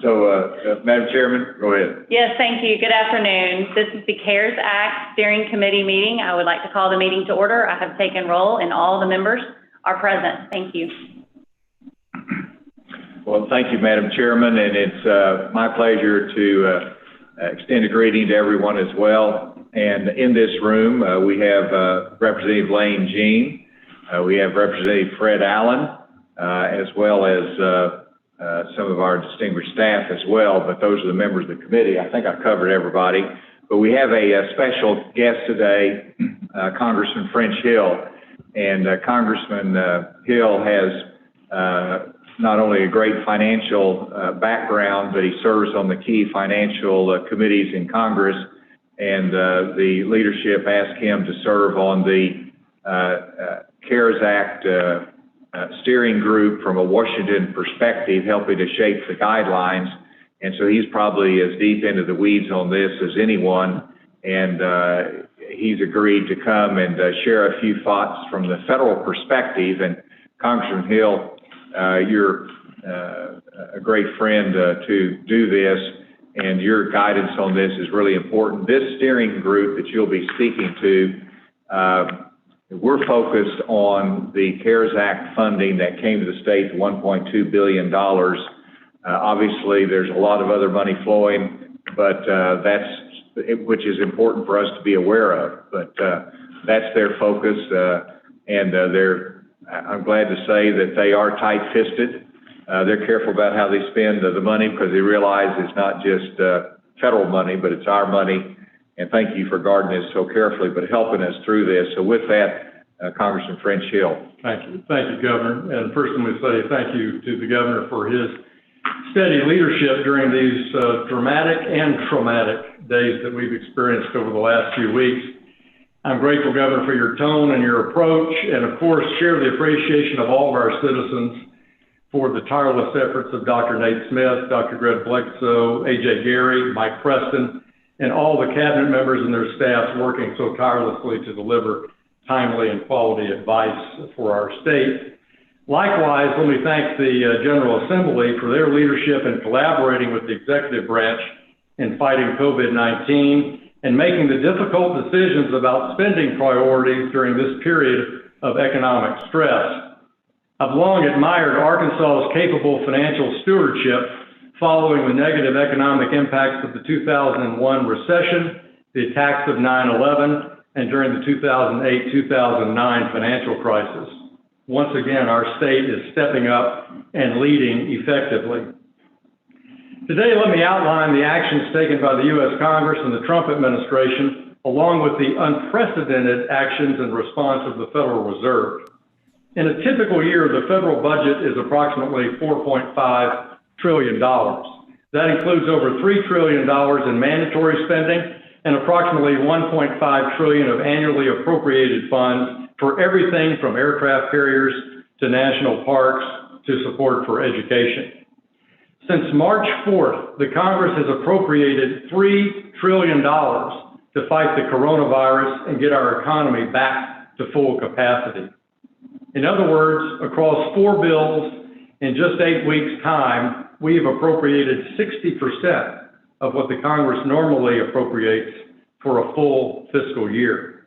Madam Chairman, go ahead. Yes, thank you. Good afternoon. This is the CARES Act Steering Committee meeting. I would like to call the meeting to order. I have taken roll and all the members are present. Thank you. Well, thank you, Madam Chairman, and it's my pleasure to extend a greeting to everyone as well. And in this room, we have Representative Lane Jean, we have Representative Fred Allen, as well as some of our distinguished staff as well, but those are the members of the committee. I think I covered everybody. But we have a special guest today, Congressman French Hill. And Congressman Hill has not only a great financial background, but he serves on the key financial committees in Congress. And the leadership asked him to serve on the CARES Act steering group from a Washington perspective, helping to shape the guidelines. And so he's probably as deep into the weeds on this as anyone. And he's agreed to come and share a few thoughts from the federal perspective. And Congressman Hill, you're a great friend to do this, and your guidance on this is really important. This steering group that you'll be speaking to, we're focused on the CARES Act funding that came to the state, $1.2 billion. Obviously, there's a lot of other money flowing, but which is important for us to be aware of. But that's their focus, and I'm glad to say that they are tight-fisted. They're careful about how they spend the money because they realize it's not just federal money, but it's our money. And thank you for guarding us so carefully, but helping us through this. So with that, Congressman French Hill. Thank you. Thank you, Governor. And first, let me say thank you to the Governor for his steady leadership during these dramatic and traumatic days that we've experienced over the last few weeks. I'm grateful, Governor, for your tone and your approach, and of course, share the appreciation of all of our citizens for the tireless efforts of Dr. Nate Smith, Dr. Greg Blexo, A.J. Gary, Mike Preston, and all the cabinet members and their staffs working so tirelessly to deliver timely and quality advice for our state. Likewise, let me thank the General Assembly for their leadership in collaborating with the executive branch in fighting COVID-19 and making the difficult decisions about spending priorities during this period of economic stress. I've long admired Arkansas's capable financial stewardship following the negative economic impacts of the 2001 recession, the attacks of 9/11, and during the 2008-2009 financial crisis. Once again, our state is stepping up and leading effectively. Today, let me outline the actions taken by the U.S. Congress and the Trump administration, along with the unprecedented actions and response of the Federal Reserve. In a typical year, the federal budget is approximately $4.5 trillion. That includes over $3 trillion in mandatory spending and approximately $1.5 trillion of annually appropriated funds for everything from aircraft carriers to national parks to support for education. Since March 4th, the Congress has appropriated $3 trillion to fight the coronavirus and get our economy back to full capacity. In other words, across 4 bills in just 8 weeks' time, we have appropriated 60% of what the Congress normally appropriates for a full fiscal year.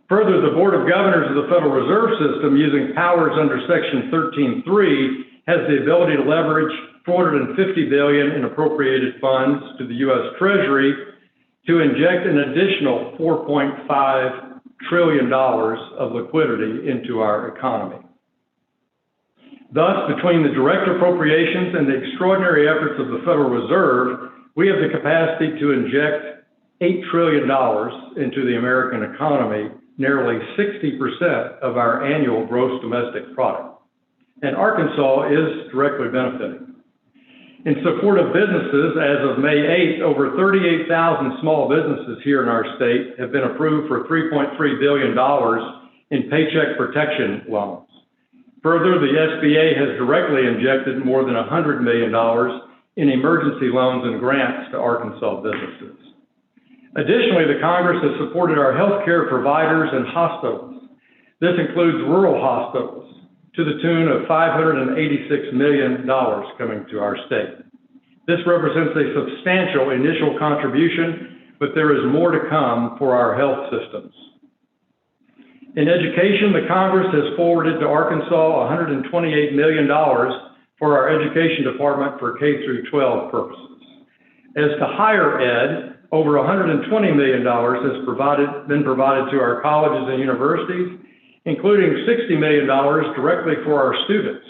Further, the Board of Governors of the Federal Reserve System, using powers under Section 13(3), has the ability to leverage $450 billion in appropriated funds to the U.S. Treasury to inject an additional $4.5 trillion of liquidity into our economy. Thus, between the direct appropriations and the extraordinary efforts of the Federal Reserve, we have the capacity to inject $8 trillion into the American economy, nearly 60% of our annual gross domestic product. And Arkansas is directly benefiting. In support of businesses, as of May 8th, over 38,000 small businesses here in our state have been approved for $3.3 billion in paycheck protection loans. Further, the SBA has directly injected more than $100 million in emergency loans and grants to Arkansas businesses. Additionally, the Congress has supported our healthcare providers and hospitals. This includes rural hospitals to the tune of $586 million coming to our state. This represents a substantial initial contribution, but there is more to come for our health systems. In education, the Congress has forwarded to Arkansas $128 million for our education department for K through 12 purposes. As to higher ed, over $120 million has been provided to our colleges and universities, including $60 million directly for our students.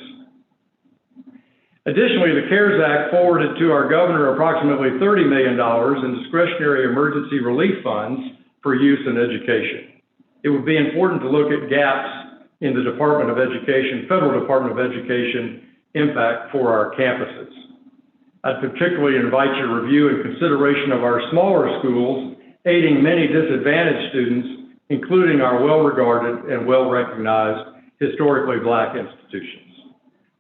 Additionally, the CARES Act forwarded to our governor approximately $30 million in discretionary emergency relief funds for use in education. It would be important to look at gaps in the Department of Education, Federal Department of Education impact for our campuses. I'd particularly invite your review and consideration of our smaller schools, aiding many disadvantaged students, including our well-regarded and well-recognized historically Black institutions.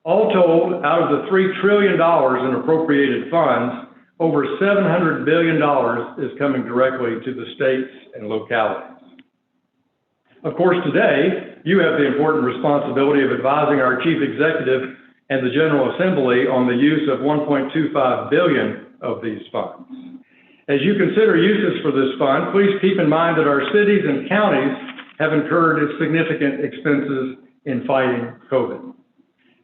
All told, out of the $3 trillion in appropriated funds, over $700 billion is coming directly to the states and localities. Of course, today, you have the important responsibility of advising our Chief Executive and the General Assembly on the use of $1.25 billion of these funds. As you consider uses for this fund, please keep in mind that our cities and counties have incurred significant expenses in fighting COVID.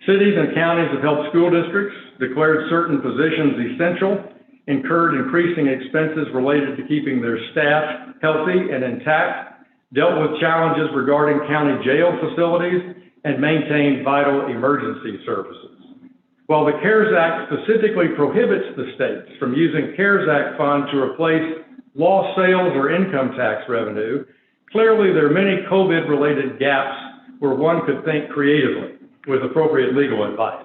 Cities and counties have helped school districts, declared certain positions essential, incurred increasing expenses related to keeping their staff healthy and intact, dealt with challenges regarding county jail facilities, and maintained vital emergency services. While the CARES Act specifically prohibits the states from using CARES Act funds to replace lost sales or income tax revenue, clearly there are many COVID-related gaps where one could think creatively with appropriate legal advice.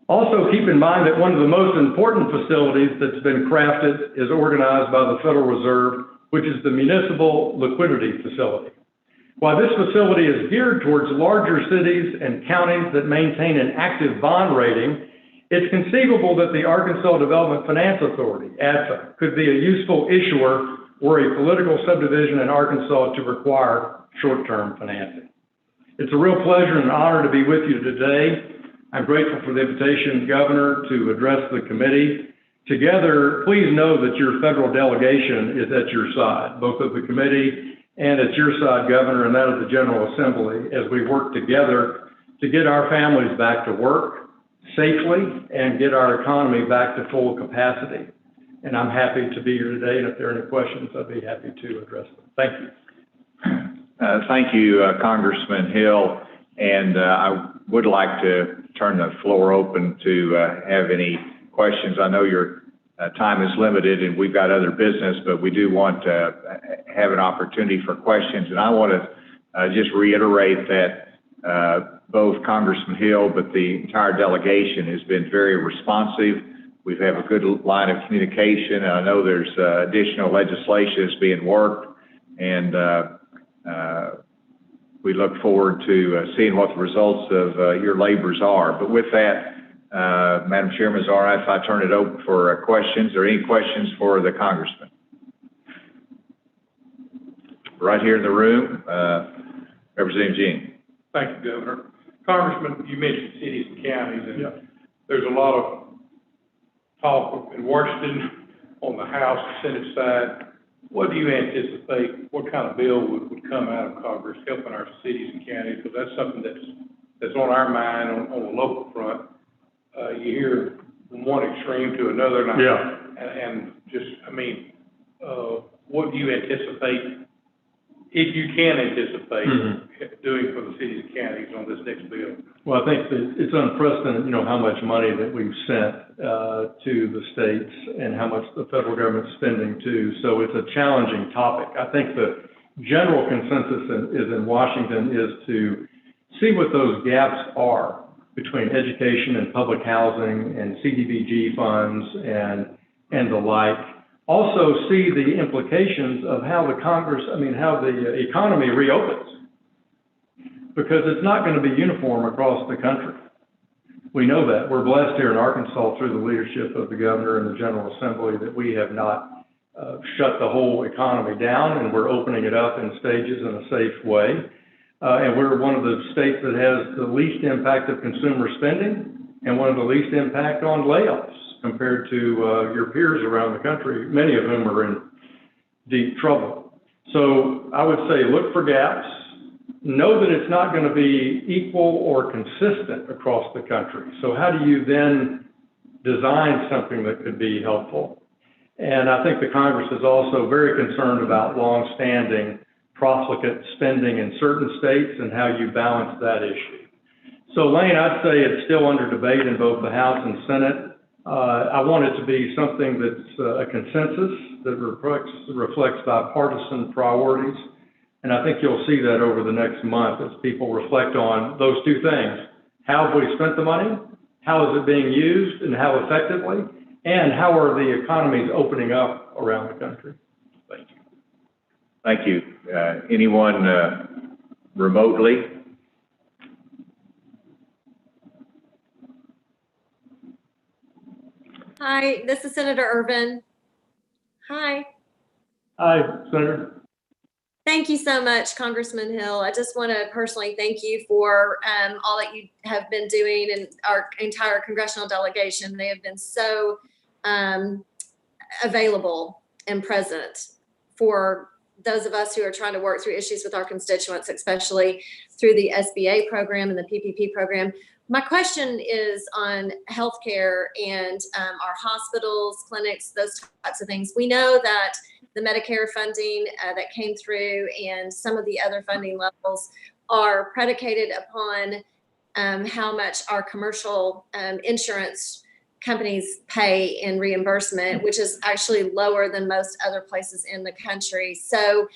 Also, keep in mind that one of the most important facilities that's been crafted is organized by the Federal Reserve, which is the Municipal Liquidity Facility. While this facility is geared towards larger cities and counties that maintain an active bond rating, it's conceivable that the Arkansas Development Finance Authority, ADFA, could be a useful issuer were a political subdivision in Arkansas to require short-term financing. It's a real pleasure and honor to be with you today. I'm grateful for the invitation, Governor, to address the committee. Together, please know that your federal delegation is at your side, both of the committee and at your side, Governor, and that of the General Assembly, as we work together to get our families back to work safely and get our economy back to full capacity. And I'm happy to be here today, and if there are any questions, I'd be happy to address them. Thank you. Thank you, Congressman Hill, and I would like to turn the floor open to have any questions. I know your time is limited and we've got other business, but we do want to have an opportunity for questions. And I want to just reiterate that both Congressman Hill, but the entire delegation has been very responsive. We have a good line of communication. I know there's additional legislation that's being worked, and we look forward to seeing what the results of your labors are. But with that, Madam Chairman, is it all right if I turn it over for questions, or any questions for the Congressman? Right here in the room, Representative Jean. Thank you, Governor. Congressman, you mentioned cities and counties, and there's a lot of talk in Washington on the House and Senate side. What do you anticipate, what kind of bill would come out of Congress helping our cities and counties? Because that's something that's on our mind on the local front. You hear from one extreme to another, and just, I mean, what do you anticipate, if you can anticipate, doing for the cities and counties on this next bill? Well, I think that it's unprecedented, how much money that we've sent to the states and how much the federal government's spending too. So it's a challenging topic. I think the general consensus is in Washington is to see what those gaps are between education and public housing and CDBG funds and the like. Also see the implications of how how the economy reopens, because it's not going to be uniform across the country. We know that. We're blessed here in Arkansas through the leadership of the governor and the General Assembly that we have not shut the whole economy down, and we're opening it up in stages in a safe way. And we're one of the states that has the least impact of consumer spending and one of the least impact on layoffs compared to your peers around the country, many of whom are in deep trouble. So I would say look for gaps. Know that it's not going to be equal or consistent across the country. So how do you then design something that could be helpful? And I think the Congress is also very concerned about long-standing profligate spending in certain states and how you balance that issue. So Lane, I'd say it's still under debate in both the House and Senate. I want it to be something that's a consensus that reflects bipartisan priorities. And I think you'll see that over the next month as people reflect on those two things. How have we spent the money? How is it being used and how effectively? And how are the economies opening up around the country? Thank you. Thank you. Anyone remotely? Hi, this is Senator Irvin. Hi. Hi, Senator. Thank you so much, Congressman Hill. I just want to personally thank you for all that you have been doing and our entire congressional delegation. They have been so available and present for those of us who are trying to work through issues with our constituents, especially through the SBA program and the PPP program. My question is on healthcare and our hospitals, clinics, those types of things. We know that the Medicare funding that came through and some of the other funding levels are predicated upon how much our commercial insurance companies pay in reimbursement, which is actually lower than most other places in the country. So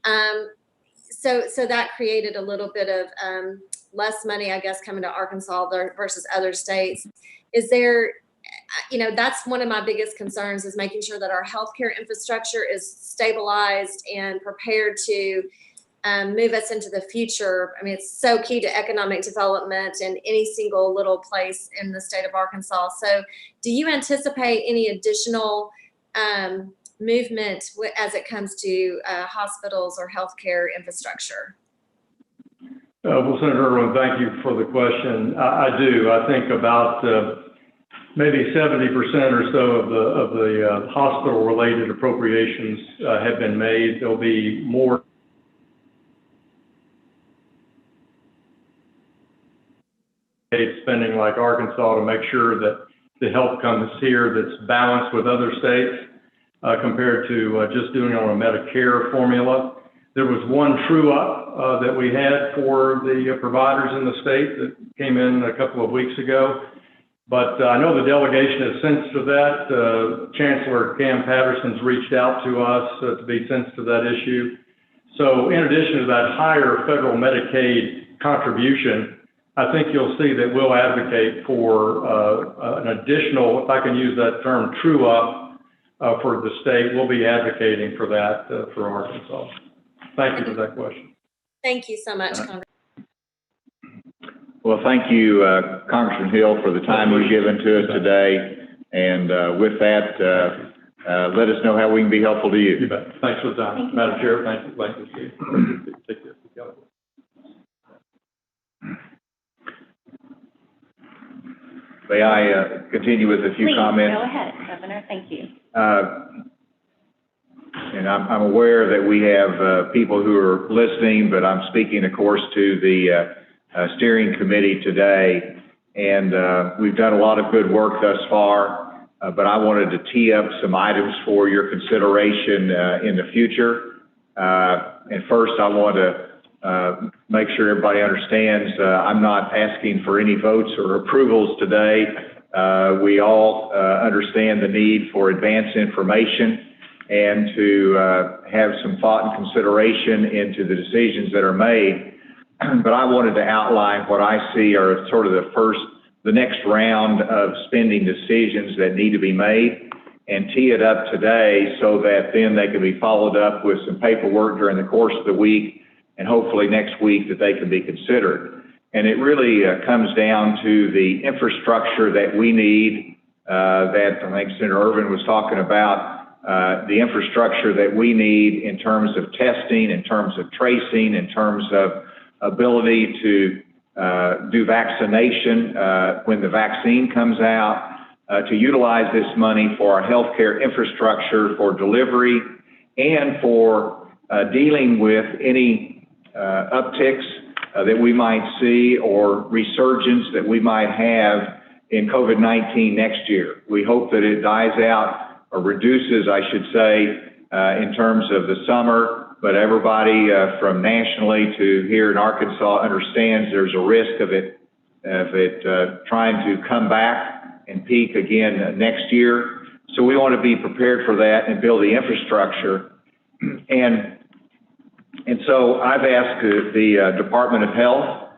that created a little bit of less money, I guess, coming to Arkansas versus other states. Is there, that's one of my biggest concerns, is making sure that our healthcare infrastructure is stabilized and prepared to move us into the future. I mean, it's so key to economic development in any single little place in the state of Arkansas. So do you anticipate any additional movement as it comes to hospitals or healthcare infrastructure? Well, Senator Irwin, thank you for the question. I do. I think about maybe 70% or so of the hospital-related appropriations have been made. There'll be more spending like Arkansas to make sure that the help comes here that's balanced with other states compared to just doing it on a Medicare formula. There was one true up that we had for the providers in the state that came in a couple of weeks ago. But I know the delegation is sensitive to that. Chancellor Cam Patterson's reached out to us to be sensitive to that issue. So in addition to that higher federal Medicaid contribution, I think you'll see that we'll advocate for an additional, if I can use that term, true up for the state. We'll be advocating for that for Arkansas. Thank you for that question. Thank you so much, Congressman. Well, thank you, Congressman Hill, for the time you've given to us today. And with that, let us know how we can be helpful to you. You bet. Thanks for the time. Madam Chair, thank you. Thank you. Take this. May I continue with a few comments? Please, go ahead, Governor. Thank you. And I'm aware that we have people who are listening, but I'm speaking, of course, to the steering committee today. And we've done a lot of good work thus far, but I wanted to tee up some items for your consideration in the future. And first, I want to make sure everybody understands I'm not asking for any votes or approvals today. We all understand the need for advanced information and to have some thought and consideration into the decisions that are made. But I wanted to outline what I see are sort of the next round of spending decisions that need to be made and tee it up today so that then they can be followed up with some paperwork during the course of the week and hopefully next week that they can be considered. And it really comes down to the infrastructure that we need that I think Senator Irvin was talking about. The infrastructure that we need in terms of testing, in terms of tracing, in terms of ability to do vaccination when the vaccine comes out, to utilize this money for our healthcare infrastructure, for delivery, and for dealing with any upticks that we might see or resurgence that we might have in COVID-19 next year. We hope that it dies out or reduces, I should say, in terms of the summer, but everybody from nationally to here in Arkansas understands there's a risk of it trying to come back and peak again next year. So we want to be prepared for that and build the infrastructure. And so I've asked the Department of Health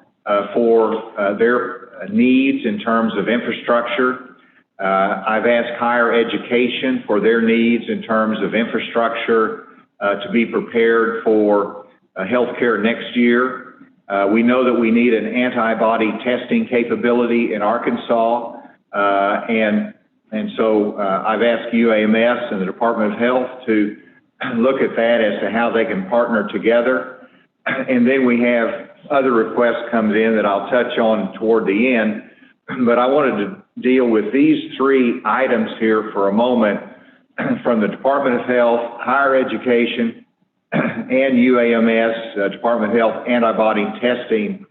for their needs in terms of infrastructure. I've asked higher education for their needs in terms of infrastructure to be prepared for healthcare next year. We know that we need an antibody testing capability in Arkansas, and so I've asked UAMS and the Department of Health to look at that as to how they can partner together. And then we have other requests comes in that I'll touch on toward the end, but I wanted to deal with these three items here for a moment from the Department of Health, higher education, and UAMS, Department of Health antibody testing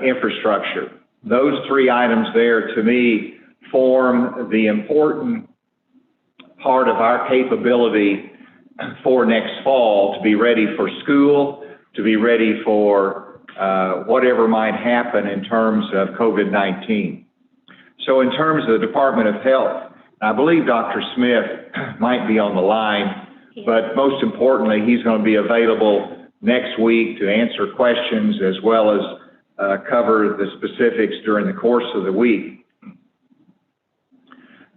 infrastructure. Those three items there, to me, form the important part of our capability for next fall to be ready for school, to be ready for whatever might happen in terms of COVID-19. So in terms of the Department of Health, I believe Dr. Smith might be on the line, but most importantly, he's going to be available next week to answer questions as well as cover the specifics during the course of the week.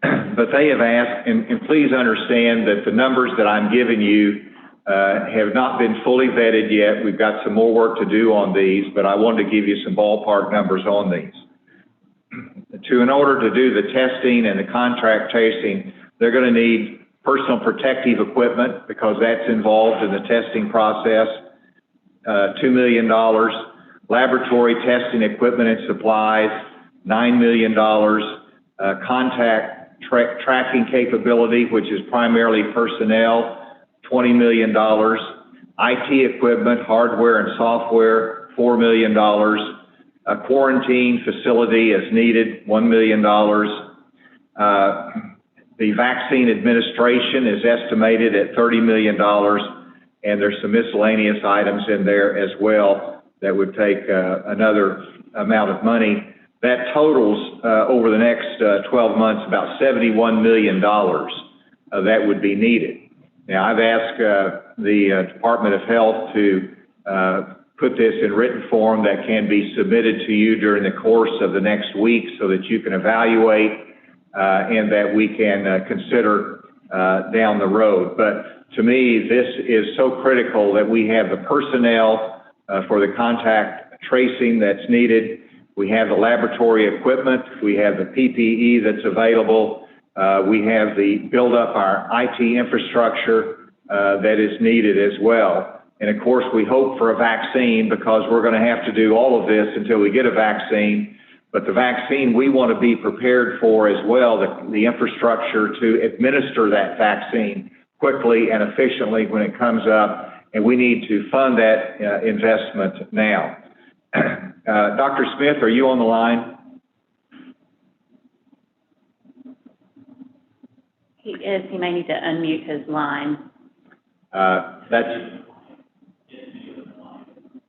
But they have asked, and please understand that the numbers that I'm giving you have not been fully vetted yet. We've got some more work to do on these, but I wanted to give you some ballpark numbers on these. In order to do the testing and the contract tracing, they're going to need personal protective equipment because that's involved in the testing process, $2 million. Laboratory testing equipment and supplies, $9 million. Contact tracking capability, which is primarily personnel, $20 million. IT equipment, hardware and software, $4 million. A quarantine facility as needed, $1 million. The vaccine administration is estimated at $30 million, and there's some miscellaneous items in there as well that would take another amount of money. That totals over the next 12 months about $71 million that would be needed. Now, I've asked the Department of Health to put this in written form that can be submitted to you during the course of the next week so that you can evaluate and that we can consider down the road. But to me, this is so critical that we have the personnel for the contact tracing that's needed. We have the laboratory equipment. We have the PPE that's available. We have the build up our IT infrastructure that is needed as well. And of course, we hope for a vaccine because we're going to have to do all of this until we get a vaccine. But the vaccine we want to be prepared for as well, the infrastructure to administer that vaccine quickly and efficiently when it comes up. And we need to fund that investment now. Dr. Smith, are you on the line? He is. He may need to unmute his line.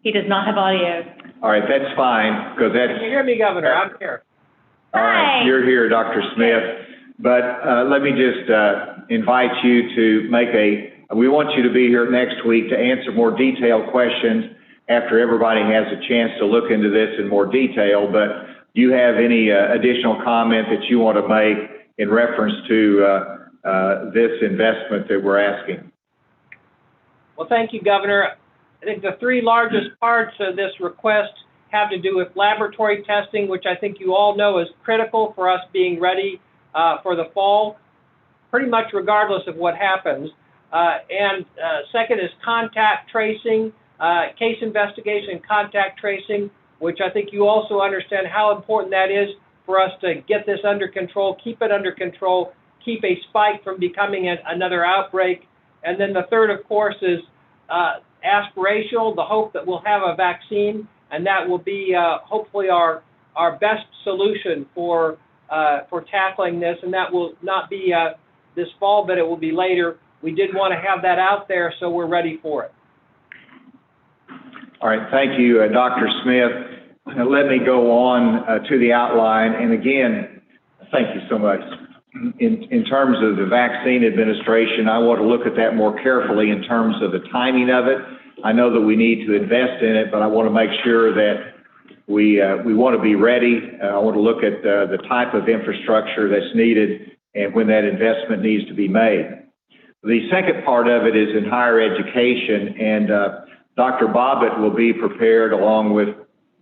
He does not have audio. All right, that's fine, because that's... Can you hear me, Governor? I'm here. All right, Hi. you're here, Dr. Smith. But let me just invite you to we want you to be here next week to answer more detailed questions after everybody has a chance to look into this in more detail. But do you have any additional comment that you want to make in reference to this investment that we're asking? Well, thank you, Governor. I think the three largest parts of this request have to do with laboratory testing, which I think you all know is critical for us being ready for the fall, pretty much regardless of what happens. Second is contact tracing, case investigation and contact tracing. which I think you also understand how important that is for us to get this under control, keep it under control, keep a spike from becoming another outbreak. And then the third, of course, is aspirational, the hope that we'll have a vaccine, and that will be hopefully our best solution for tackling this, and that will not be this fall, but it will be later. We did want to have that out there, so we're ready for it. All right, thank you, Dr. Smith. Let me go on to the outline, and again, thank you so much. In terms of the vaccine administration, I want to look at that more carefully in terms of the timing of it. I know that we need to invest in it, but I want to make sure that we want to be ready. I want to look at the type of infrastructure that's needed and when that investment needs to be made. The second part of it is in higher education, and Dr. Bobbitt will be prepared along with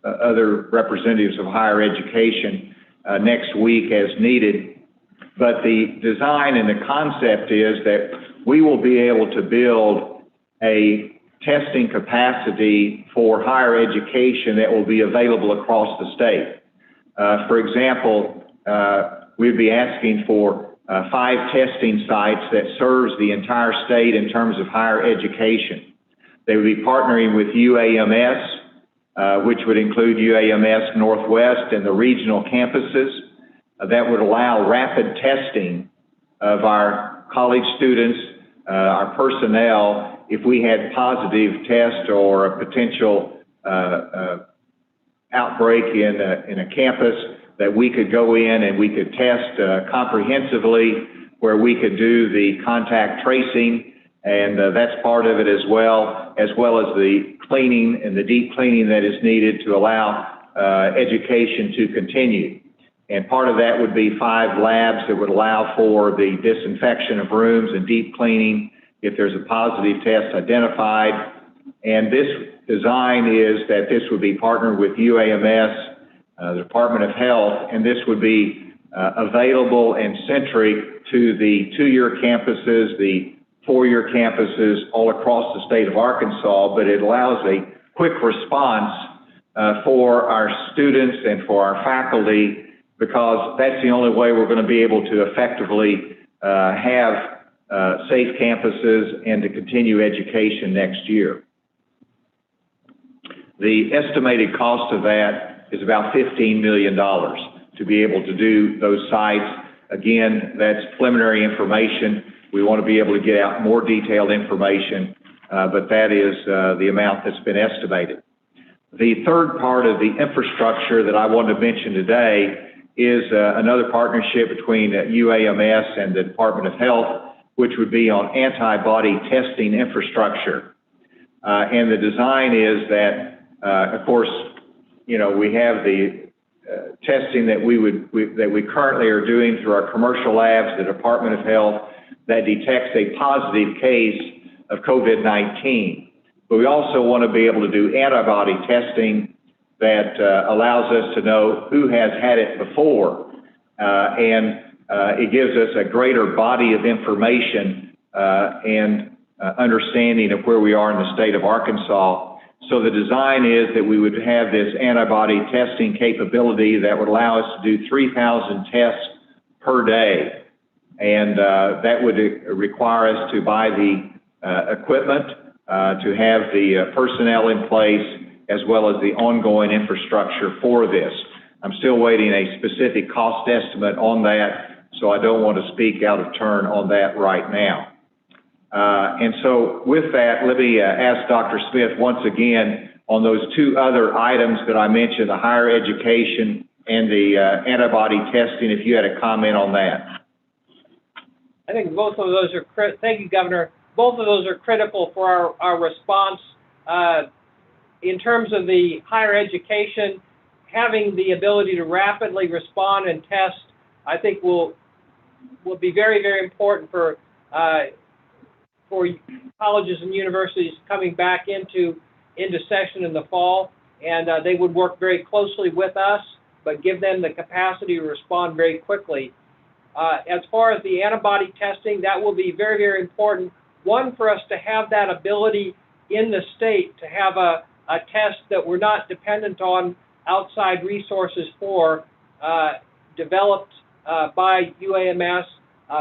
other representatives of higher education next week as needed. But the design and the concept is that we will be able to build a testing capacity for higher education that will be available across the state. For example, we'd be asking for 5 testing sites that serves the entire state in terms of higher education. They would be partnering with UAMS, which would include UAMS Northwest and the regional campuses. That would allow rapid testing of our college students, our personnel, if we had positive test or a potential outbreak in a campus, that we could go in and we could test comprehensively, where we could do the contact tracing, and that's part of it as well as the cleaning and the deep cleaning that is needed to allow education to continue. And part of that would be 5 labs that would allow for the disinfection of rooms and deep cleaning if there's a positive test identified. And this design is that this would be partnered with UAMS, the Department of Health, and this would be available and centric to the 2-year campuses, the 4-year campuses all across the state of Arkansas, but it allows a quick response for our students and for our faculty, because that's the only way we're going to be able to effectively have safe campuses and to continue education next year. The estimated cost of that is about $15 million to be able to do those sites. Again, that's preliminary information. We want to be able to get out more detailed information, but that is the amount that's been estimated. The third part of the infrastructure that I wanted to mention today is another partnership between UAMS and the Department of Health, which would be on antibody testing infrastructure. And the design is that, of course, you know, we have the testing that we currently are doing through our commercial labs, the Department of Health, that detects a positive case of COVID-19. But we also want to be able to do antibody testing that allows us to know who has had it before. And it gives us a greater body of information and understanding of where we are in the state of Arkansas. So the design is that we would have this antibody testing capability that would allow us to do 3,000 tests per day. And that would require us to buy the equipment, to have the personnel in place, as well as the ongoing infrastructure for this. I'm still waiting a specific cost estimate on that, so I don't want to speak out of turn on that right now. And so with that, let me ask Dr. Smith once again on those 2 other items that I mentioned, the higher education and the antibody testing, if you had a comment on that. I think both of those are, thank you, Governor. Both of those are critical for our response. In terms of the higher education, having the ability to rapidly respond and test, I think will be very, very important for colleges and universities coming back into session in the fall. And they would work very closely with us, but give them the capacity to respond very quickly. As far as the antibody testing, that will be very, very important. One, for us to have that ability in the state to have a test that we're not dependent on outside resources for, developed by UAMS,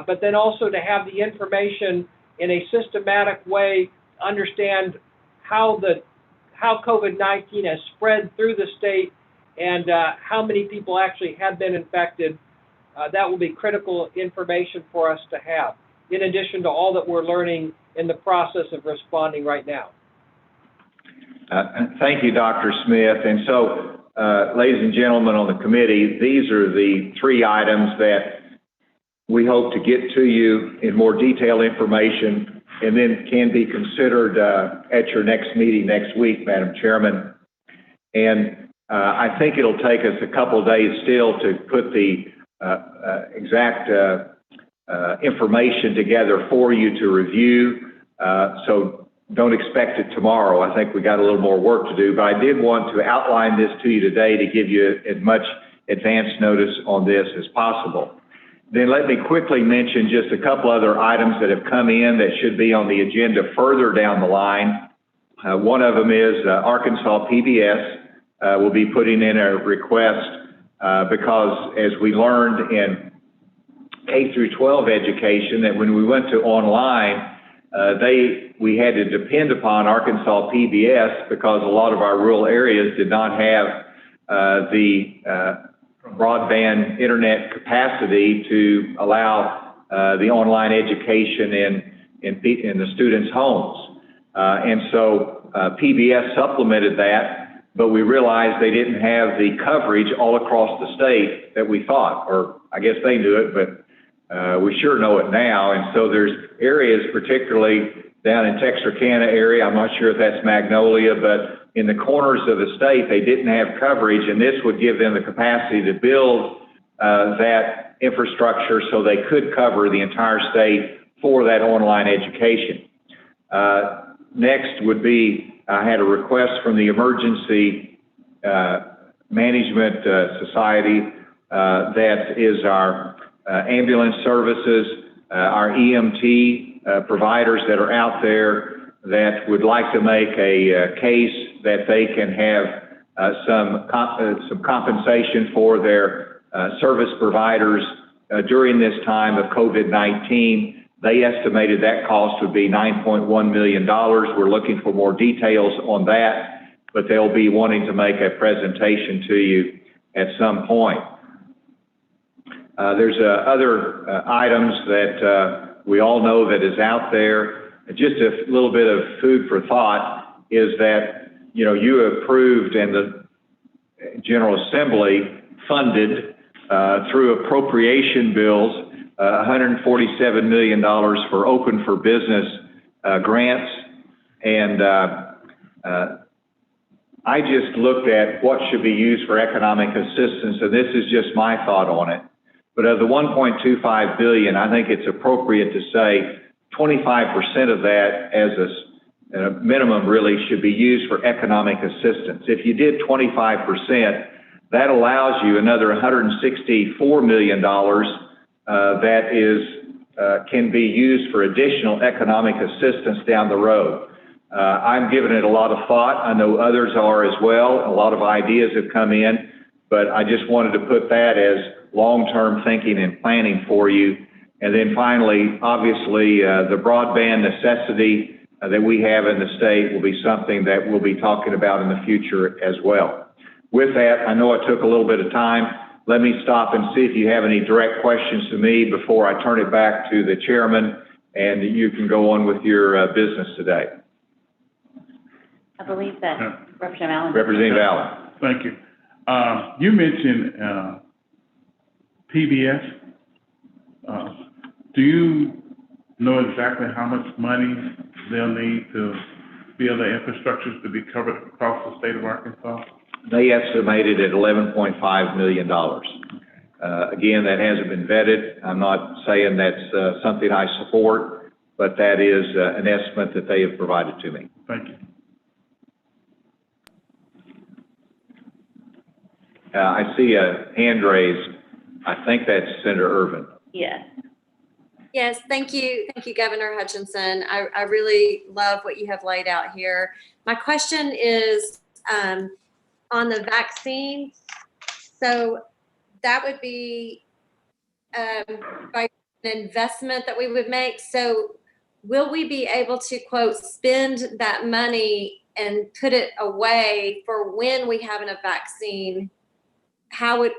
but then also to have the information in a systematic way, understand how COVID-19 has spread through the state and how many people actually have been infected. That will be critical information for us to have, in addition to all that we're learning in the process of responding right now. Thank you, Dr. Smith. And so, ladies and gentlemen on the committee, these are the 3 items that we hope to get to you in more detailed information and then can be considered at your next meeting next week, Madam Chairman. And I think it'll take us a couple of days still to put the exact information together for you to review. So don't expect it tomorrow. I think we got a little more work to do, but I did want to outline this to you today to give you as much advance notice on this as possible. Then let me quickly mention just a couple other items that have come in that should be on the agenda further down the line. One of them is Arkansas PBS will be putting in a request because as we learned in K through 12 education that when we went to online, we had to depend upon Arkansas PBS because a lot of our rural areas did not have the broadband internet capacity to allow the online education in the students' homes. And so PBS supplemented that, but we realized they didn't have the coverage all across the state that we thought, or I guess they knew it, but we sure know it now. And so there's areas, particularly down in Texarkana area, I'm not sure if that's Magnolia, but in the corners of the state, they didn't have coverage, and this would give them the capacity to build that infrastructure so they could cover the entire state for that online education. Next would be, I had a request from the Emergency Management Society, that is our ambulance services, our EMT providers that are out there that would like to make a case that they can have some compensation for their service providers during this time of COVID-19. They estimated that cost would be $9.1 million. We're looking for more details on that, but they'll be wanting to make a presentation to you at some point. There's other items that we all know that is out there. Just a little bit of food for thought is that, you know, you approved and the General Assembly funded through appropriation bills $147 million for Open for Business grants. And I just looked at what should be used for economic assistance, and this is just my thought on it. But of the $1.25 billion, I think it's appropriate to say 25% of that as a minimum really should be used for economic assistance. If you did 25%, that allows you another $164 million that can be used for additional economic assistance down the road. I'm giving it a lot of thought. I know others are as well. A lot of ideas have come in, but I just wanted to put that as long-term thinking and planning for you. And then finally, obviously, the broadband necessity that we have in the state will be something that we'll be talking about in the future as well. With that, I know I took a little bit of time. Let me stop and see if you have any direct questions to me before I turn it back to the chairman, and you can go on with your business today. I believe that Representative Allen. Representative Allen. Thank you. You mentioned PBS. Do you know exactly how much money they'll need to build the infrastructures to be covered across the state of Arkansas? They estimated at $11.5 million. Again, that hasn't been vetted. I'm not saying that's something I support, but that is an estimate that they have provided to me. Thank you. I see a hand raised. I think that's Senator Irvin. Yes. Yes, thank you. Thank you, Governor Hutchinson. I really love what you have laid out here. My question is, on the vaccine. So that would be by an investment that we would make. So will we be able to, quote, spend that money and put it away for when we have a vaccine? How would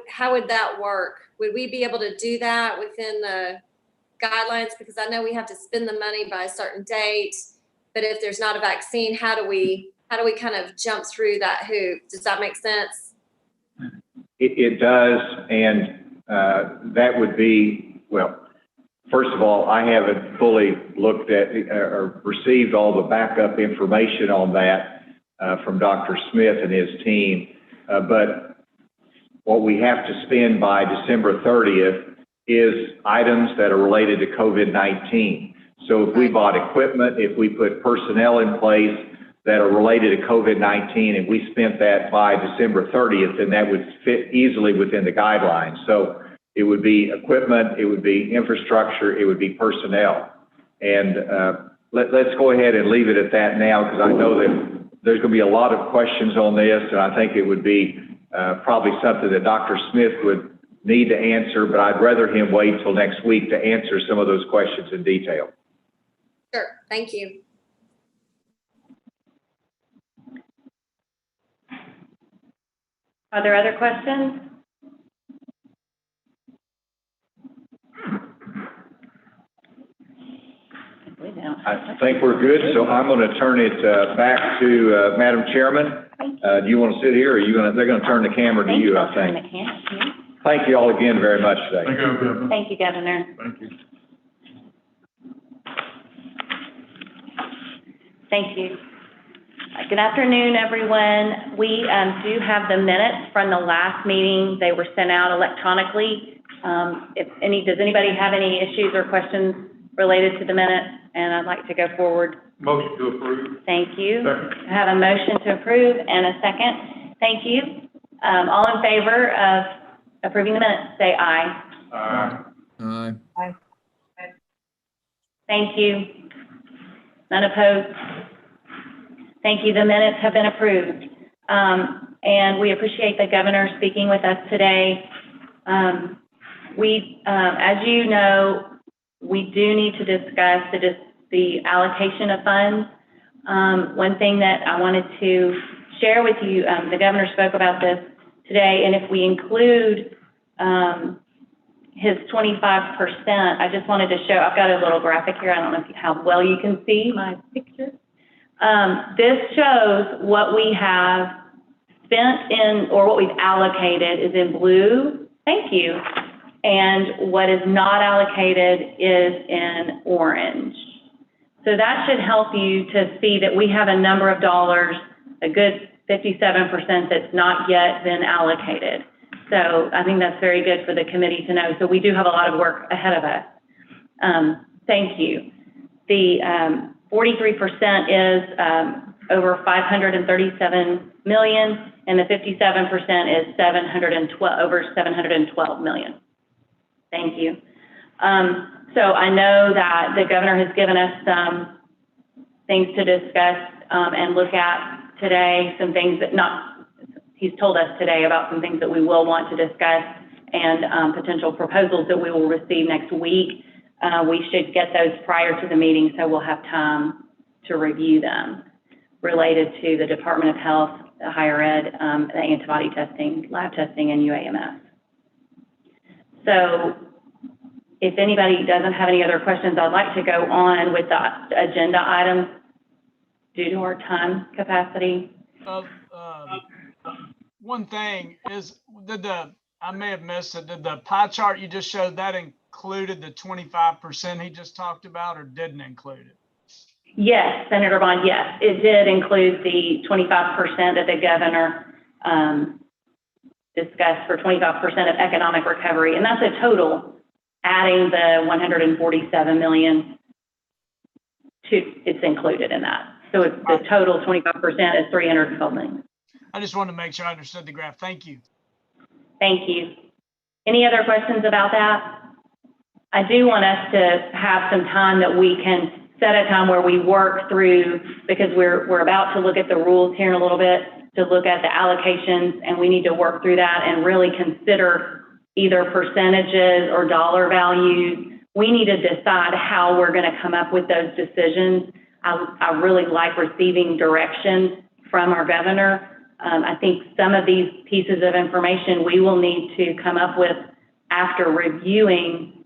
that work? Would we be able to do that within the guidelines? Because I know we have to spend the money by a certain date, but if there's not a vaccine, how do we kind of jump through that hoop? Does that make sense? It does, and that would be, well, first of all, I haven't fully looked at or received all the backup information on that from Dr. Smith and his team, but what we have to spend by December 30th is items that are related to COVID-19. So if we bought equipment, if we put personnel in place that are related to COVID-19 and we spent that by December 30th, then that would fit easily within the guidelines. So it would be equipment, it would be infrastructure, it would be personnel. And let's go ahead and leave it at that now, because I know that there's going to be a lot of questions on this, and I think it would be probably something that Dr. Smith would need to answer, but I'd rather him wait till next week to answer some of those questions in detail. Sure, thank you. Are there other questions? I think we're good, so I'm going to turn it back to Madam Chairman. Do you want to sit here, or they're going to turn the camera to you, I think. Thank you all again very much today. Thank you, Governor. Thank you, Governor. Thank you. Thank you. Good afternoon, everyone. We do have the minutes from the last meeting. They were sent out electronically. Does anybody have any issues or questions related to the minutes? And I'd like to go forward. Motion to approve. Thank you. Second. I have a motion to approve and a second. Thank you. All in favor of approving the minutes, say aye. Aye. Thank you. None opposed? Thank you. The minutes have been approved. And we appreciate the governor speaking with us today. As you know, we do need to discuss the allocation of funds. One thing that I wanted to share with you, the governor spoke about this today, and if we include his 25%, I just wanted to show, I've got a little graphic here. I don't know how well you can see my picture. This shows what we have spent in, or what we've allocated is in blue. Thank you. And what is not allocated is in orange. So that should help you to see that we have a number of dollars, a good 57% that's not yet been allocated. So I think that's very good for the committee to know. So we do have a lot of work ahead of us. Thank you. The 43% is over 537 million, and the 57% is over 712 million. Thank you. So I know that the governor has given us some things to discuss and look at today, some things that he's told us today about some things that we will want to discuss and potential proposals that we will receive next week. We should get those prior to the meeting, so we'll have time to review them related to the Department of Health, the higher ed, the antibody testing, lab testing, and UAMS. So if anybody doesn't have any other questions, I'd like to go on with the agenda items due to our time capacity. One thing is, I may have missed it, did the pie chart you just showed, that included the 25% he just talked about, or didn't include it? Yes, Senator Bond, yes, it did include the 25% that the governor discussed for 25% of economic recovery, and that's a total, adding the 147 million it's included in that. So it's the total 25% is 312 million. I just wanted to make sure I understood the graph. Thank you. Thank you. Any other questions about that? I do want us to have some time that we can set a time where we work through, because we're about to look at the rules here in a little bit. to look at the allocations, and we need to work through that and really consider either percentages or dollar values. We need to decide how we're going to come up with those decisions. I really like receiving direction from our governor. I think some of these pieces of information we will need to come up with after reviewing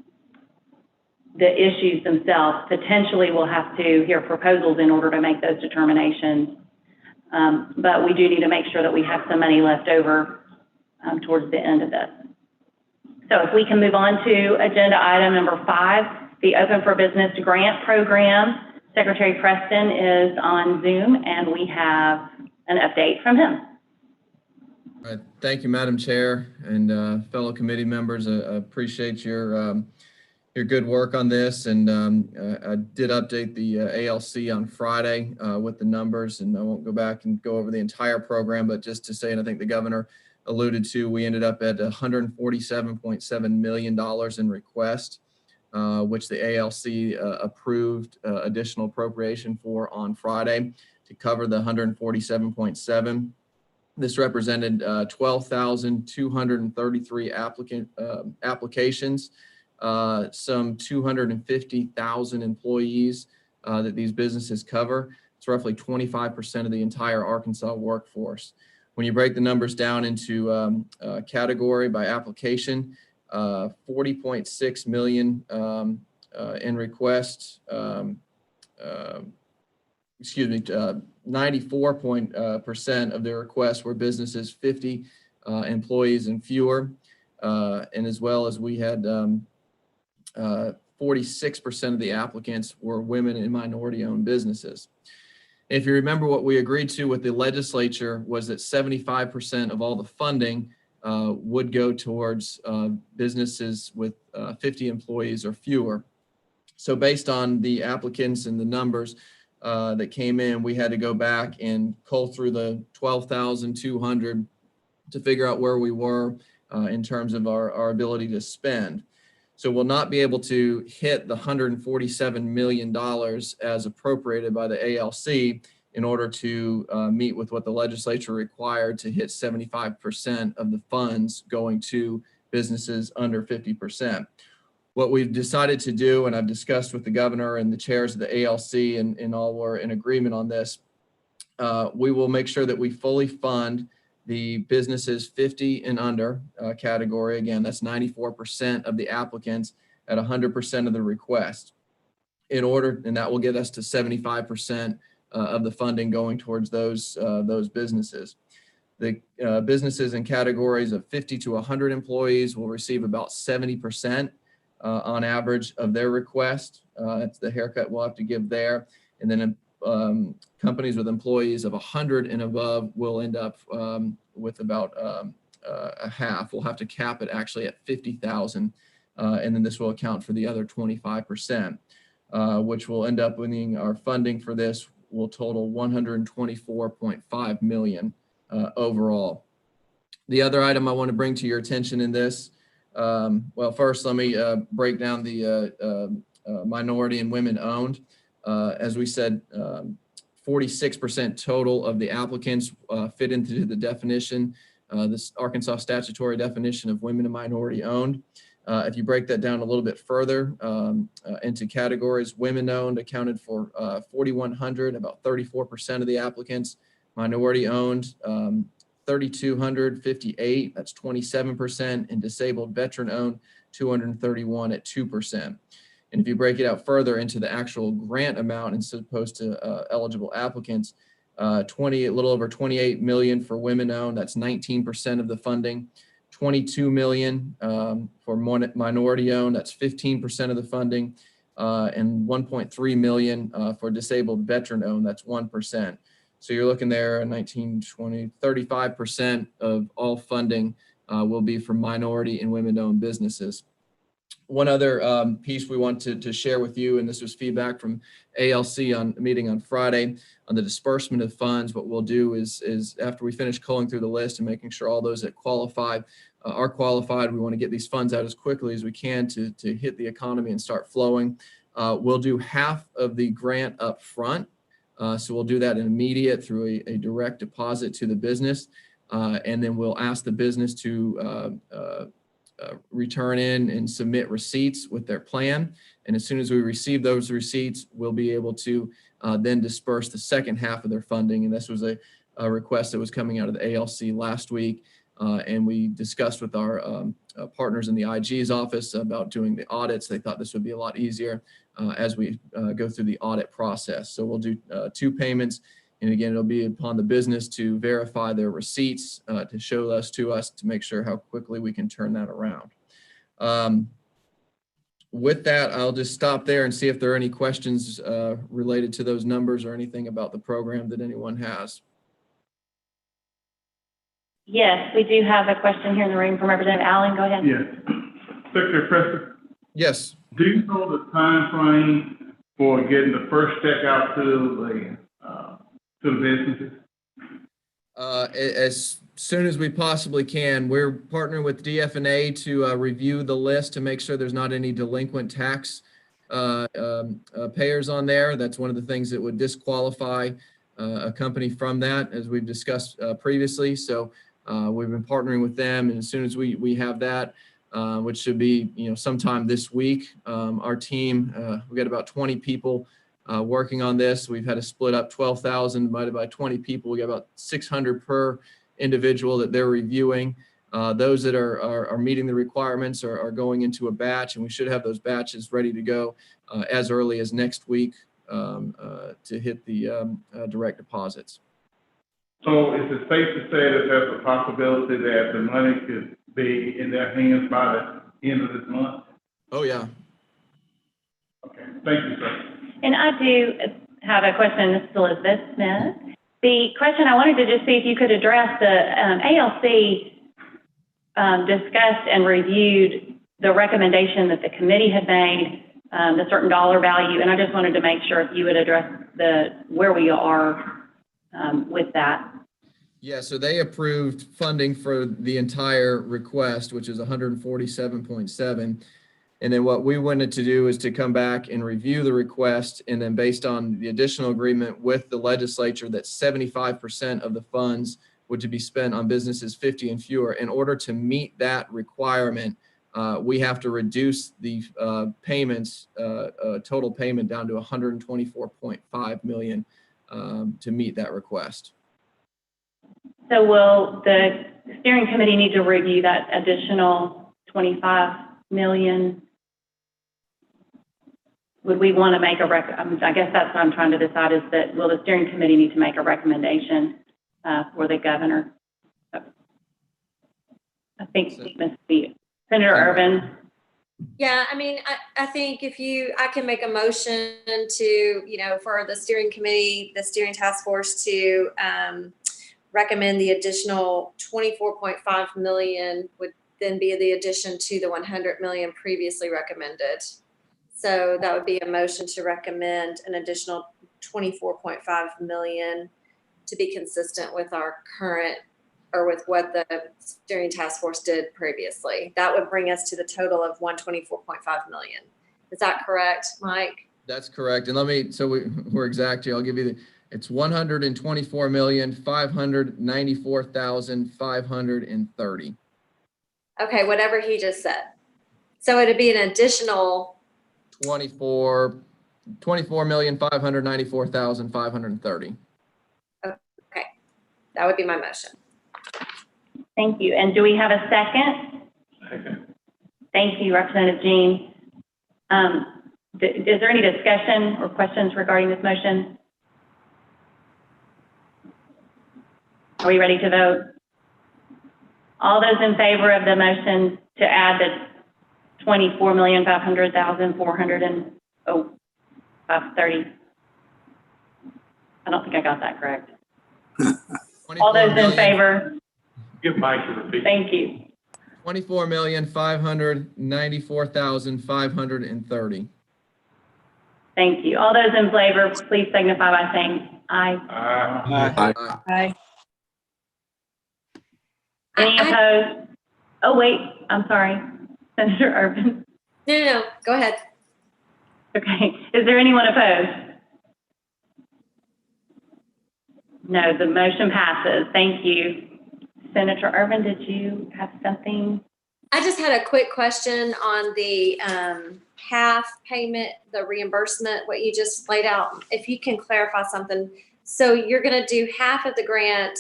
the issues themselves. Potentially we'll have to hear proposals in order to make those determinations. But we do need to make sure that we have some money left over towards the end of this. So if we can move on to agenda item number 5, the Open for Business Grant Program. Secretary Preston is on Zoom, and we have an update from him. All right. Thank you, Madam Chair and fellow committee members. I appreciate your good work on this. And I did update the ALC on Friday with the numbers, and I won't go back and go over the entire program, but just to say, and I think the governor alluded to, we ended up at $147.7 million in request, which the ALC approved additional appropriation for on Friday to cover the 147.7. This represented 12,233 applications, some 250,000 employees that these businesses cover. It's roughly 25% of the entire Arkansas workforce. When you break the numbers down into category by application, 40.6 million in requests, 94% of their requests were businesses 50 employees and fewer, and as well as we had 46% of the applicants were women and minority-owned businesses. If you remember, what we agreed to with the legislature was that 75% of all the funding would go towards businesses with 50 employees or fewer. So based on the applicants and the numbers that came in, we had to go back and cull through the 12,200 to figure out where we were in terms of our ability to spend. So we'll not be able to hit the $147 million as appropriated by the ALC in order to meet with what the legislature required to hit 75% of the funds going to businesses under 50%. What we've decided to do, and I've discussed with the governor and the chairs of the ALC, and all were in agreement on this, we will make sure that we fully fund the businesses 50 and under category. Again, that's 94% of the applicants at 100% of the request in order, and that will get us to 75% of the funding going towards those businesses. The businesses in categories of 50 to 100 employees will receive about 70% on average of their request. That's the haircut we'll have to give there. And then companies with employees of 100 and above will end up with about a half. We'll have to cap it actually at 50,000, and then this will account for the other 25%, which will end up winning our funding for this will total $124.5 million overall. The other item I want to bring to your attention in this, well, first let me break down the minority and women owned. As we said, 46% total of the applicants fit into the definition, this Arkansas statutory definition of women and minority owned. If you break that down a little bit further into categories, women owned accounted for 4,100, about 34% of the applicants. Minority owned, 3,258, that's 27%, and disabled veteran owned, 231 at 2%. And if you break it out further into the actual grant amount as opposed to eligible applicants, a little over 28 million for women owned, that's 19% of the funding. 22 million for minority owned, that's 15% of the funding, and 1.3 million for disabled veteran owned, that's 1%. So you're looking there at 19, 20, 35% of all funding will be for minority and women owned businesses. One other piece we want to share with you, and this was feedback from ALC on a meeting on Friday on the disbursement of funds. What we'll do is after we finish culling through the list and making sure all those that qualify are qualified, we want to get these funds out as quickly as we can to hit the economy and start flowing. We'll do half of the grant up front So we'll do that in immediate through a direct deposit to the business. And then we'll ask the business to return in and submit receipts with their plan. And as soon as we receive those receipts, we'll be able to then disperse the second half of their funding. And this was a request that was coming out of the ALC last week. And we discussed with our partners in the IG's office about doing the audits. They thought this would be a lot easier as we go through the audit process. So we'll do 2 payments. And again, it'll be upon the business to verify their receipts, to show us to make sure how quickly we can turn that around. With that, I'll just stop there and see if there are any questions related to those numbers or anything about the program that anyone has. Yes, we do have a question here in the room from Representative Allen. Go ahead. Yes. Secretary Preston, Yes. do you know the time frame for getting the first check out to the businesses? As soon as we possibly can. We're partnering with DF&A to review the list to make sure there's not any delinquent tax payers on there. That's one of the things that would disqualify a company from that, as we've discussed previously. So we've been partnering with them, and as soon as we have that, which should be sometime this week, our team, we got about 20 people working on this. We've had to split up 12,000 divided by 20 people. We got about 600 per individual that they're reviewing. Those that are meeting the requirements are going into a batch, and we should have those batches ready to go as early as next week to hit the direct deposits. So is it safe to say that there's a possibility that the money could be in their hands by the end of this month? Oh, yeah. Okay, thank you, sir. And I do have a question. This is Elizabeth Smith. The question I wanted to just see if you could address the ALC discussed and reviewed the recommendation that the committee had made, the certain dollar value, and I just wanted to make sure if you would address where we are with that. Yeah, so they approved funding for the entire request, which is 147.7. And then what we wanted to do is to come back and review the request, and then based on the additional agreement with the legislature that 75% of the funds would to be spent on businesses 50 and fewer. In order to meet that requirement, we have to reduce the payments, total payment down to 124.5 million to meet that request. So will the steering committee need to review that additional 25 million? Would we want to make I guess that's what I'm trying to decide, is that will the steering committee need to make a recommendation for the governor? I think it must be Senator Irvin. Yeah, I mean, I think I can make a motion to, for the steering committee, the steering task force to recommend the additional 24.5 million would then be the addition to the 100 million previously recommended. So that would be a motion to recommend an additional 24.5 million to be consistent with our current, or with what the steering task force did previously. That would bring us to the total of 124.5 million. Is that correct, Mike? That's correct. And we're exact here. I'll give you it's 124,594,530. Okay, whatever he just said. So it'd be an additional 24,594,530. Okay, that would be my motion. Thank you. And do we have a second? Second. Thank you, Representative Jean. Is there any discussion or questions regarding this motion? Are we ready to vote? All those in favor of the motion to add the 24,500,430. I don't think I got that correct. All those in favor? Give Mike a repeat. Thank you. 24,594,530. Thank you. All those in favor, please signify by saying aye. Aye. Aye. Any opposed? Oh, wait, I'm sorry. Senator Irvin. No, go ahead. Okay. Is there anyone opposed? No, the motion passes. Thank you. Senator Irvin, did you have something? I just had a quick question on the half payment, the reimbursement, what you just laid out. If you can clarify something. So you're going to do half of the grant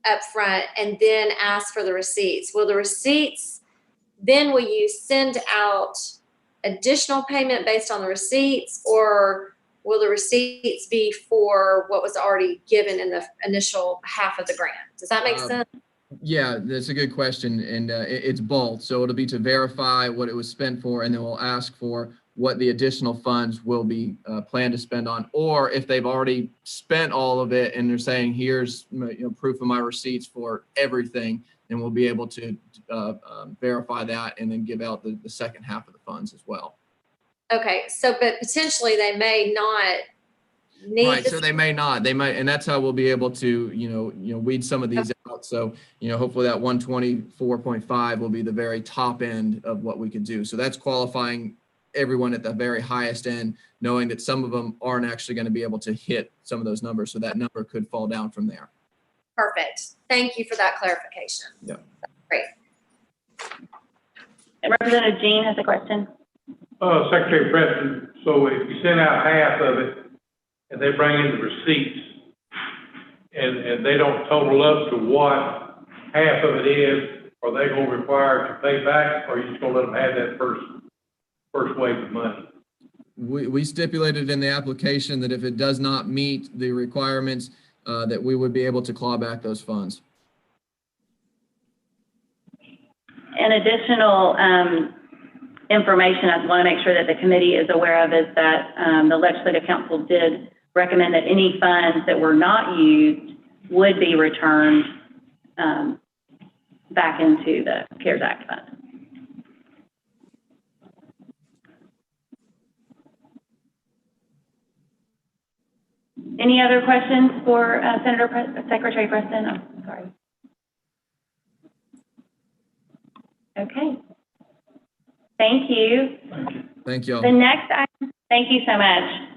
up front and then ask for the receipts. Will the receipts, then will you send out additional payment based on the receipts, or will the receipts be for what was already given in the initial half of the grant? Does that make sense? Yeah, that's a good question, and it's both. So it'll be to verify what it was spent for, and then we'll ask for what the additional funds will be planned to spend on, or if they've already spent all of it and they're saying, here's proof of my receipts for everything, then we'll be able to verify that and then give out the second half of the funds as well. Okay, so but potentially they may not need. Right, so they may not, they might, and that's how we'll be able to, weed some of these out. So, hopefully that 124.5 will be the very top end of what we could do. So that's qualifying everyone at the very highest end, knowing that some of them aren't actually going to be able to hit some of those numbers. So that number could fall down from there. Perfect. Thank you for that clarification. Yeah. Great. And Representative Jean has a question. Secretary Preston, so if you send out half of it and they bring in the receipts and they don't total up to what half of it is, are they going to require to pay back, or are you just going to let them have that first wave of money? We stipulated in the application that if it does not meet the requirements, that we would be able to claw back those funds. An additional information I want to make sure that the committee is aware of is that the Legislative Council did recommend that any funds that were not used would be returned back into the CARES Act fund. Any other questions for Secretary Preston? I'm sorry. Okay. Thank you. Thank you all. The next item, thank you so much.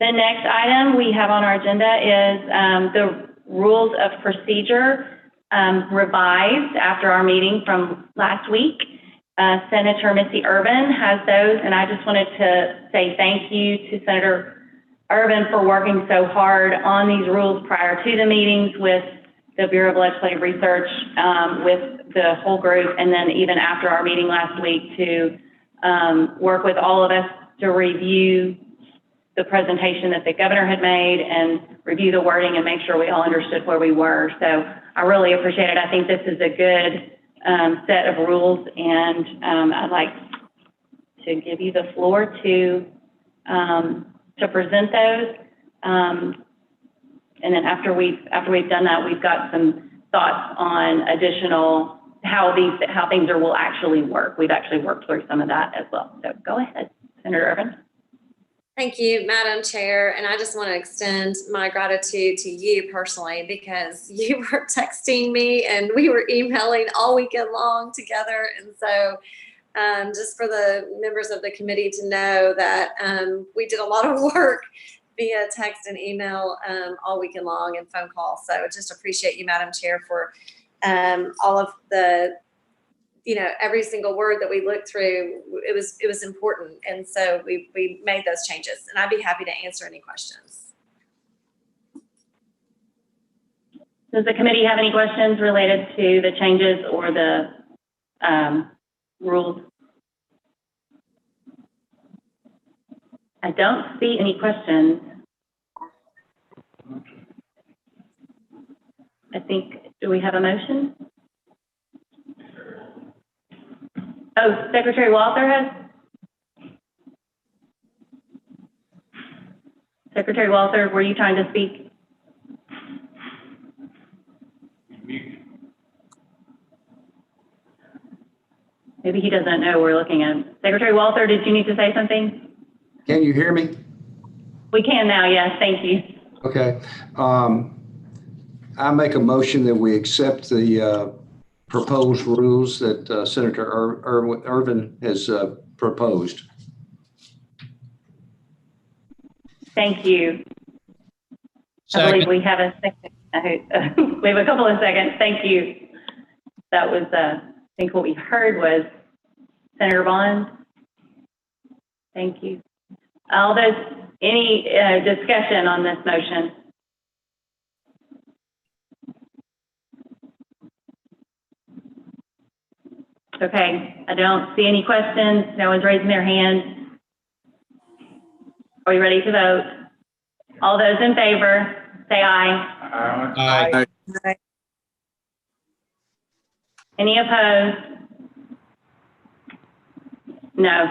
The next item we have on our agenda is the rules of procedure revised after our meeting from last week. Senator Missy Irvin has those, and I just wanted to say thank you to Senator Irvin for working so hard on these rules prior to the meetings with the Bureau of Legislative Research, with the whole group, and then even after our meeting last week to work with all of us to review the presentation that the governor had made and review the wording and make sure we all understood where we were. So I really appreciate it. I think this is a good set of rules, and I'd like to give you the floor to present those. And then after we've done that, we've got some thoughts on additional how things will actually work. We've actually worked through some of that as well. So go ahead, Senator Irvin. Thank you, Madam Chair. And I just want to extend my gratitude to you personally, because you were texting me and we were emailing all weekend long together. And so just for the members of the committee to know that we did a lot of work via text and email all weekend long and phone calls. So just appreciate you, Madam Chair, for all of the, every single word that we looked through. It was important. And so we made those changes, and I'd be happy to answer any questions. Does the committee have any questions related to the changes or the rules? I don't see any questions. I think, do we have a motion? Oh, Secretary Walther has? Secretary Walther, were you trying to speak? Maybe he doesn't know we're looking at him. Secretary Walther, did you need to say something? Can you hear me? We can now, yes, thank you. Okay. I make a motion that we accept the proposed rules that Senator Irvin has proposed. Thank you. I believe we have a second. We have a couple of seconds. Thank you. That was, I think what we heard was Senator Bond. Thank you. All those, any discussion on this motion? Okay, I don't see any questions. No one's raising their hand. Are we ready to vote? All those in favor, say aye. Aye. Aye. Any opposed? No.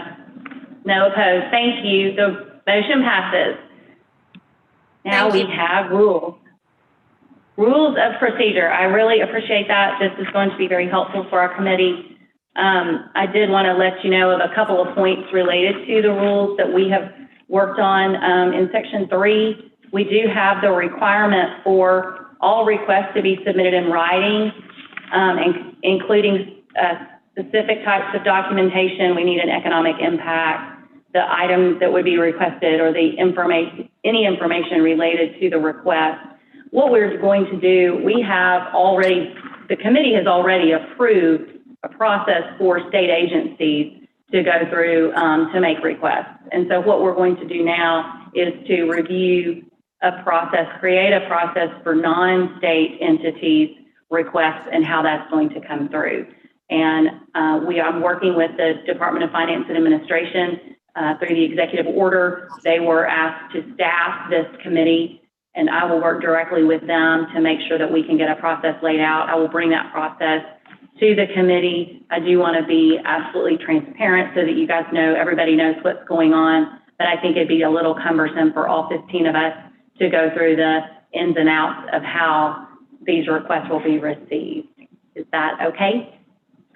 No opposed. Thank you. The motion passes. Now we have rules. Rules of procedure. I really appreciate that. This is going to be very helpful for our committee. I did want to let you know of a couple of points related to the rules that we have worked on. In section 3, we do have the requirement for all requests to be submitted in writing, including specific types of documentation. We need an economic impact, the items that would be requested, or the information, any information related to the request. What we're going to do, we have already, the committee has already approved a process for state agencies to go through to make requests. And so what we're going to do now is to review a process, create a process for non-state entities requests and how that's going to come through. And I'm working with the Department of Finance and Administration through the executive order. They were asked to staff this committee, and I will work directly with them to make sure that we can get a process laid out. I will bring that process to the committee. I do want to be absolutely transparent so that you guys know, everybody knows what's going on, but I think it'd be a little cumbersome for all 15 of us to go through the ins and outs of how these requests will be received. Is that okay,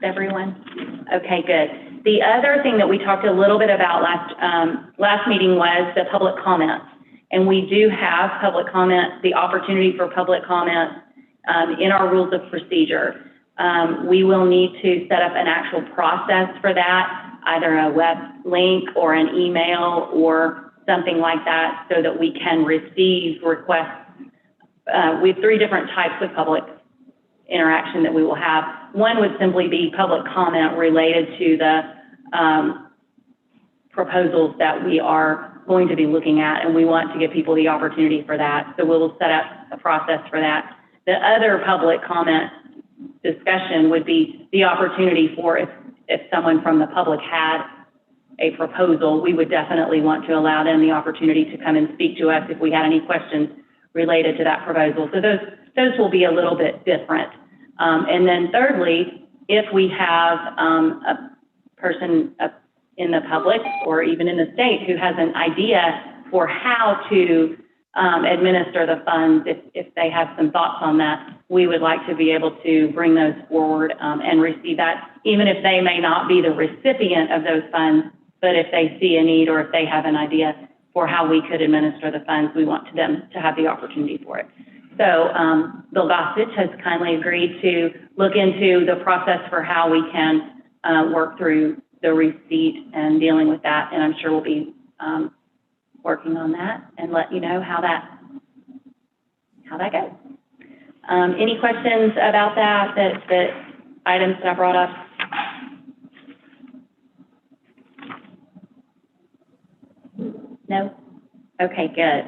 everyone? Okay, good. The other thing that we talked a little bit about last meeting was the public comments. And we do have public comment, the opportunity for public comment in our rules of procedure. We will need to set up an actual process for that, either a web link or an email or something like that, so that we can receive requests. We have 3 different types of public interaction that we will have. One would simply be public comment related to the proposals that we are going to be looking at, and we want to give people the opportunity for that. So we'll set up a process for that. The other public comment discussion would be the opportunity for if someone from the public had a proposal, we would definitely want to allow them the opportunity to come and speak to us if we had any questions related to that proposal. So those will be a little bit different. And then thirdly, if we have a person in the public or even in the state who has an idea for how to administer the funds, if they have some thoughts on that, we would like to be able to bring those forward and receive that, even if they may not be the recipient of those funds, but if they see a need or if they have an idea for how we could administer the funds, we want them to have the opportunity for it. So Bill Gossage has kindly agreed to look into the process for how we can work through the receipt and dealing with that, and I'm sure we'll be working on that and let you know how that goes. Any questions about that items that I brought up? No? Okay, good.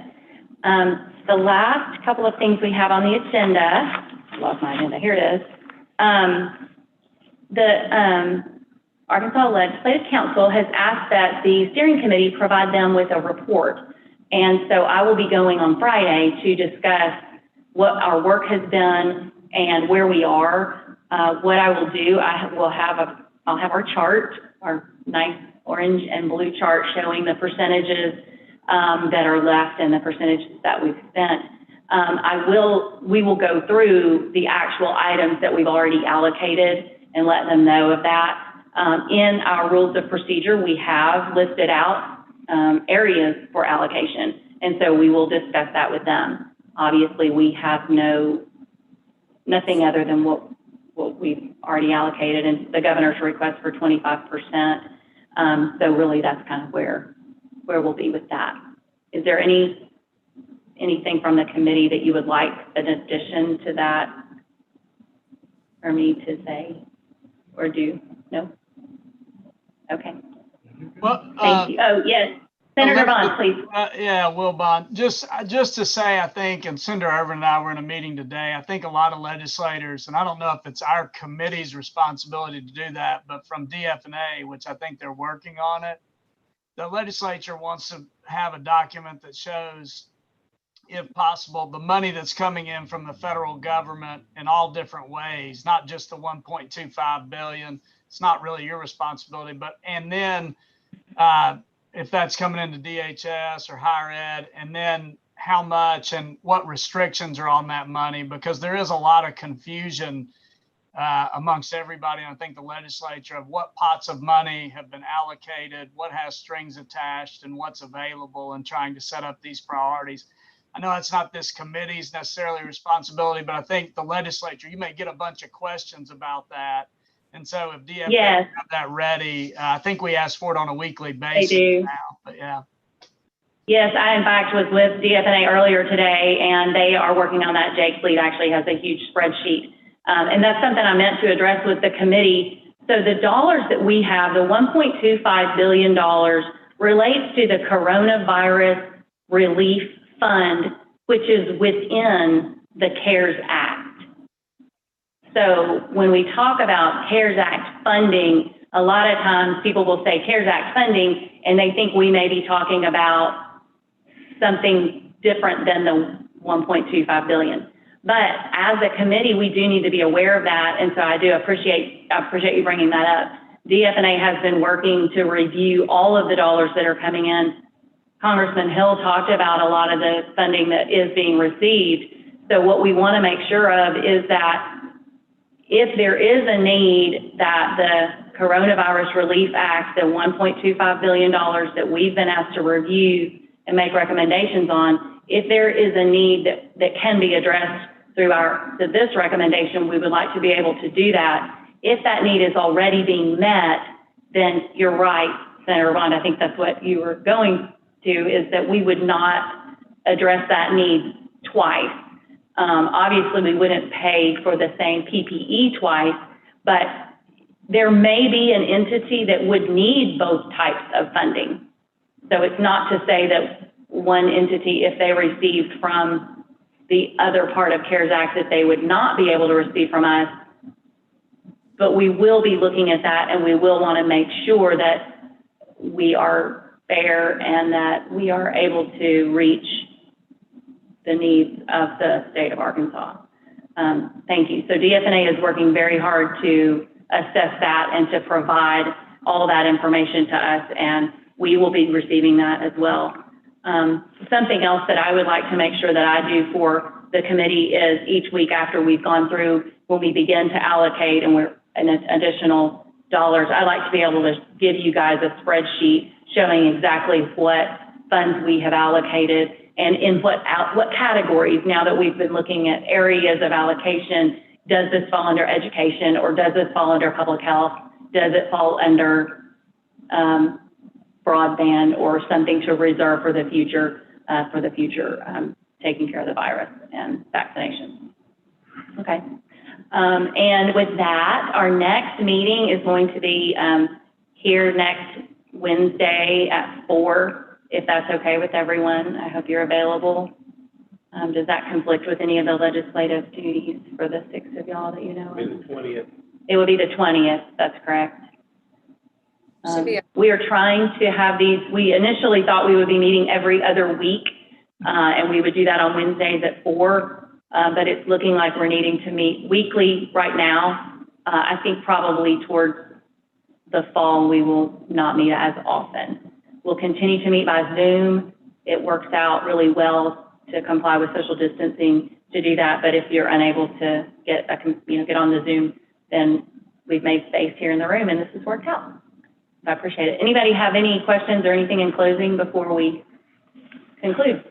The last couple of things we have on the agenda, I lost my agenda, here it is. The Arkansas Legislative Council has asked that the steering committee provide them with a report. And so I will be going on Friday to discuss what our work has been and where we are. What I will do, I'll have our chart, our nice orange and blue chart showing the percentages that are left and the percentages that we've spent. We will go through the actual items that we've already allocated and let them know of that. In our rules of procedure, we have listed out areas for allocation, and so we will discuss that with them. Obviously, we have nothing other than what we've already allocated, and the governor's request for 25%. So really, that's kind of where we'll be with that. Is there any anything from the committee that you would like in addition to that for me to say or do? No? Okay, Well, thank you. Oh, yes, Senator Bond, please. Yeah, Will Bond. Just to say, I think, and Senator Irvin and I were in a meeting today, I think a lot of legislators, and I don't know if it's our committee's responsibility to do that, but from DFNA, which I think they're working on it, the legislature wants to have a document that shows, if possible, the money that's coming in from the federal government in all different ways, not just the 1.25 billion. It's not really your responsibility, but, and then if that's coming into DHS or higher ed, and then how much and what restrictions are on that money, because there is a lot of confusion amongst everybody. And I think the legislature of what pots of money have been allocated, what has strings attached, and what's available, and trying to set up these priorities. I know it's not this committee's necessarily responsibility, but I think the legislature, you may get a bunch of questions about that. And so if DFA Yes. have that ready, I think we ask for it on a weekly basis do. now, but yeah. Yes, I in fact was with DFNA earlier today, and they are working on that. Jake Fleet actually has a huge spreadsheet. And that's something I meant to address with the committee. So the dollars that we have, the $1.25 billion, relates to the Coronavirus Relief Fund, which is within the CARES Act. So when we talk about CARES Act funding, a lot of times people will say CARES Act funding, and they think we may be talking about something different than the 1.25 billion. But as a committee, we do need to be aware of that, and so I do appreciate you bringing that up. DFNA has been working to review all of the dollars that are coming in. Congressman Hill talked about a lot of the funding that is being received. So what we want to make sure of is that if there is a need, that the Coronavirus Relief Act, the $1.25 billion that we've been asked to review and make recommendations on, if there is a need that can be addressed through this recommendation, we would like to be able to do that. If that need is already being met, then you're right, Senator Bond, I think that's what you were going to, is that we would not address that need twice. Obviously, we wouldn't pay for the same PPE twice, but there may be an entity that would need both types of funding. So it's not to say that one entity, if they received from the other part of CARES Act, that they would not be able to receive from us. But we will be looking at that, and we will want to make sure that we are fair and that we are able to reach the needs of the state of Arkansas. Thank you. So DFNA is working very hard to assess that and to provide all that information to us, and we will be receiving that as well. Something else that I would like to make sure that I do for the committee is each week after we've gone through, when we begin to allocate and we're an additional dollars, I like to be able to give you guys a spreadsheet showing exactly what funds we have allocated and in what categories. Now that we've been looking at areas of allocation, does this fall under education, or does this fall under public health? Does it fall under broadband, or something to reserve for the future, taking care of the virus and vaccinations? Okay. And with that, our next meeting is going to be here next Wednesday at 4, if that's okay with everyone. I hope you're available. Does that conflict with any of the legislative duties for the 6 of y'all that you know? Maybe the 20th. It will be the 20th, that's correct. We are trying to have these, we initially thought we would be meeting every other week, and we would do that on Wednesdays at 4, but it's looking like we're needing to meet weekly right now. I think probably towards the fall, we will not meet as often. We'll continue to meet by Zoom. It works out really well to comply with social distancing to do that, but if you're unable to get on the Zoom, then we've made space here in the room, and this has worked out. I appreciate it. Anybody have any questions or anything in closing before we conclude?